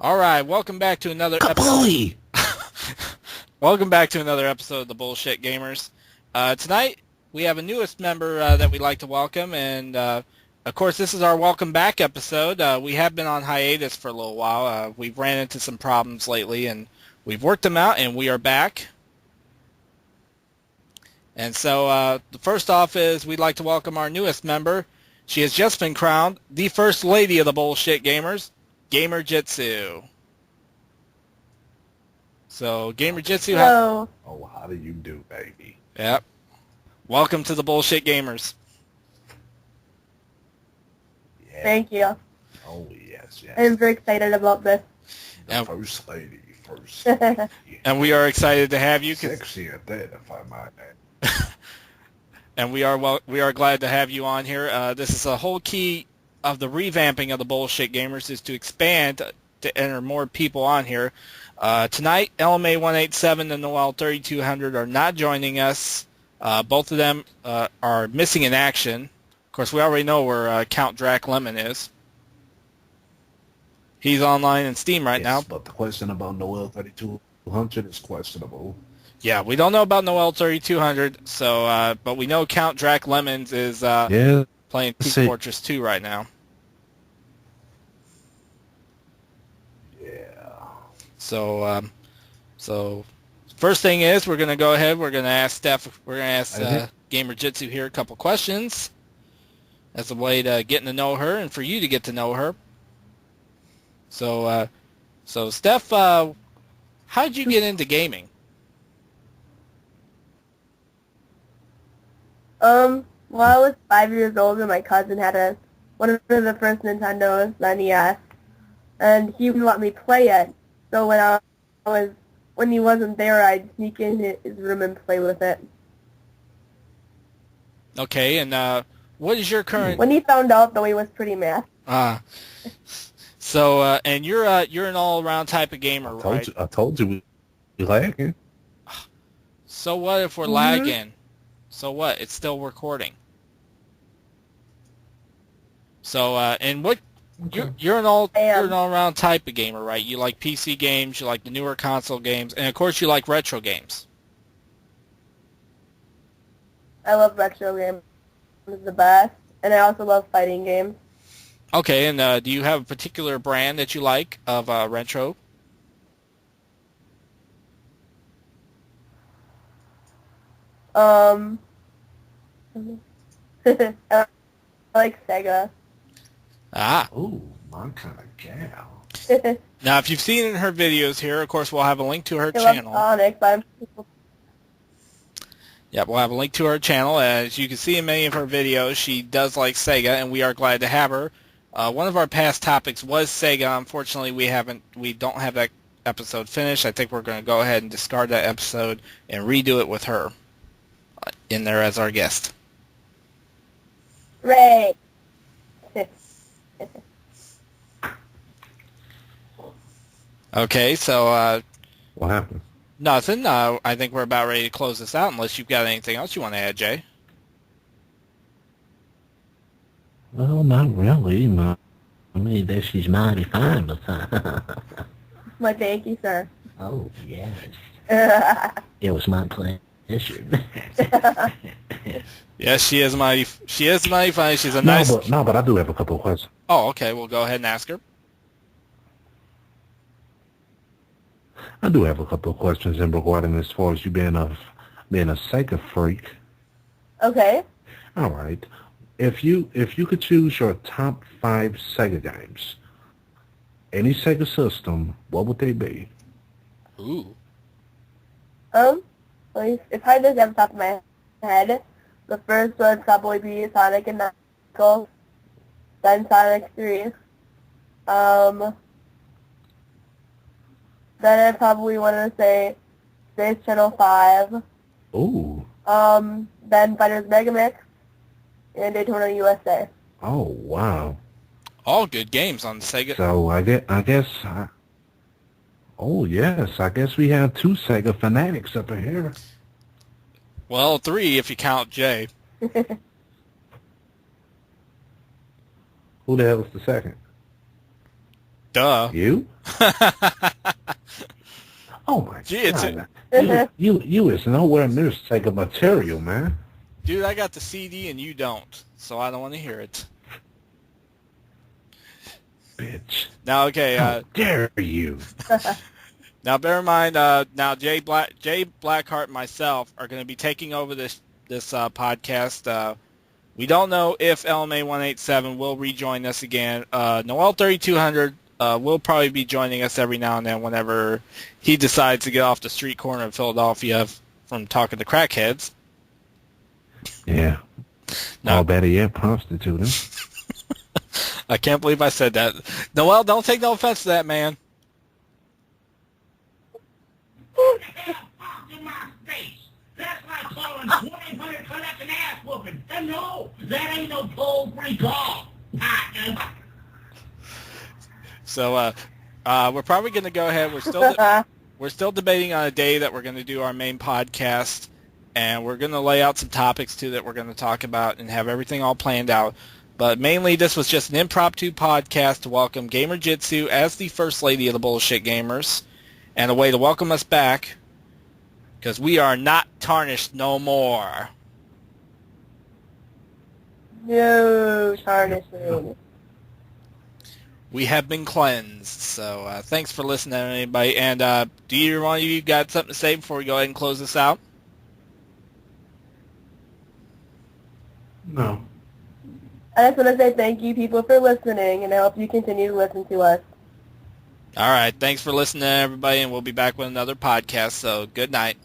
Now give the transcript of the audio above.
All right, welcome back to another episode. Kapooey! Welcome back to another episode of the Bullshit Gamers. Tonight we have a newest member that we'd like to welcome, and of course this is our welcome back episode. We have been on hiatus for a little while. We've ran into some problems lately, and we've worked them out, and we are back. And so the first off is we'd like to welcome our newest member. She has just been crowned the first lady of the Bullshit Gamers, Gamer Jitsu. So, Gamer Jitsu, Hello. Oh, how do you do, baby? yep. Welcome to the Bullshit Gamers. Yeah. Thank you. Oh, yes, yes. I'm very excited about this. The Yeah. first lady, first Thank lady. And we are excited to have you. Sexy at that, if I might add. And we are glad to have you on here. This is a whole key of the revamping of the Bullshit Gamers is to expand to enter more people on here. Tonight, LMA 187 and Noel 3200 are not joining us. Both of them are missing in action. Of course, we already know where Count Drac Lemon is. He's online in Steam right now. But the question about Noel 3200 is questionable. Yeah, we don't know about Noel 3200, so but we know Count Drac Lemons is Yeah. playing Peak See. Fortress 2 right now. Yeah. So first thing is we're gonna go ahead. We're gonna ask Steph. We're gonna ask Gamer Jitsu here a couple questions as a way to getting to know her and for you to get to know her. So Steph, how did you get into gaming? Well, I was 5 years old and my cousin had one of the first Nintendos, the NES, and he wouldn't let me play it. So when he wasn't there, I'd sneak in his room and play with it. Okay, and what is your current? When he found out, though, he was pretty mad. And you're an all-around type of gamer, right? I told you we lagging. So what if we're Mhm. lagging? So what? It's still recording. So and what you're an all-around type of gamer, right? You like PC games, you like the newer console games, and of course you like retro games. I love retro games. It's the best. And I also love fighting games. Okay, and do you have a particular brand that you like of retro? I like Sega. Ah. Ooh, my kind of gal. Now, if you've seen in her videos here, of course, we'll have a link to her I love channel. Sonic, but Yep, we'll have a link to her channel. As you can see in many of her videos, she does like Sega, and we are glad to have her. One of our past topics was Sega. Unfortunately, we don't have that episode finished. I think we're going to go ahead and discard that episode and redo it with her in there as our guest. Ray. Okay, so What happened? nothing. I think we're about ready to close this out unless you've got anything else you want to add, Jay. Well, not really. I mean, that she's mighty fine, but Well, thank you, sir. oh yes, I it was my pleasure. Yes, she is mighty funny. She's a No, nice... but I do have a couple of questions. Oh, okay. We'll go ahead and ask her. I do have a couple of questions in regarding as far as you being a Sega freak. Okay. All right. If you could choose your top 5 Sega games, any Sega system, what would they be? Ooh. Well, if I just have the top of my head, the first would probably be Sonic and Knuckles, then Sonic 3. Then I probably want to say Space Channel 5. Ooh. Then Fighters Mega Mix, and Daytona USA. Oh, wow. All good games on the Sega. So oh yes, I guess we have 2 Sega fanatics up in here. Well, 3 if you count Jay. Who the hell is the second? Duh. You? Oh my Gee, it's God. You is nowhere near Sega material, man. Dude, I got the CD and you don't, so I don't want to hear it. Bitch. Now, okay. How dare you? Now, bear in mind. Now, Jay Blackheart and myself are going to be taking over this podcast. We don't know if LMA 187 will rejoin us again. Noel 3200 will probably be joining us every now and then whenever he decides to get off the street corner of Philadelphia from talking to crackheads. Yeah. No. All better yet, prostituting. I can't believe I said that. Noel, don't take no offense to that, man. In my face. That's like calling 1-800 collect an ass whooping. And no, that ain't no toll-free call. Partner. So we're probably going to go ahead. We're still debating on a day that we're going to do our main podcast, and we're going to lay out some topics too that we're going to talk about and have everything all planned out. But mainly, this was just an impromptu podcast to welcome Gamer Jitsu as the first lady of the Bullshit Gamers, and a way to welcome us back, because we are not tarnished no more. No tarnishing. We have been cleansed. So thanks for listening, everybody. And do either one of you got something to say before we go ahead and close this out? No. I just want to say thank you, people, for listening, and I hope you continue to listen to us. All right. Thanks for listening, everybody, and we'll be back with another podcast. So good night.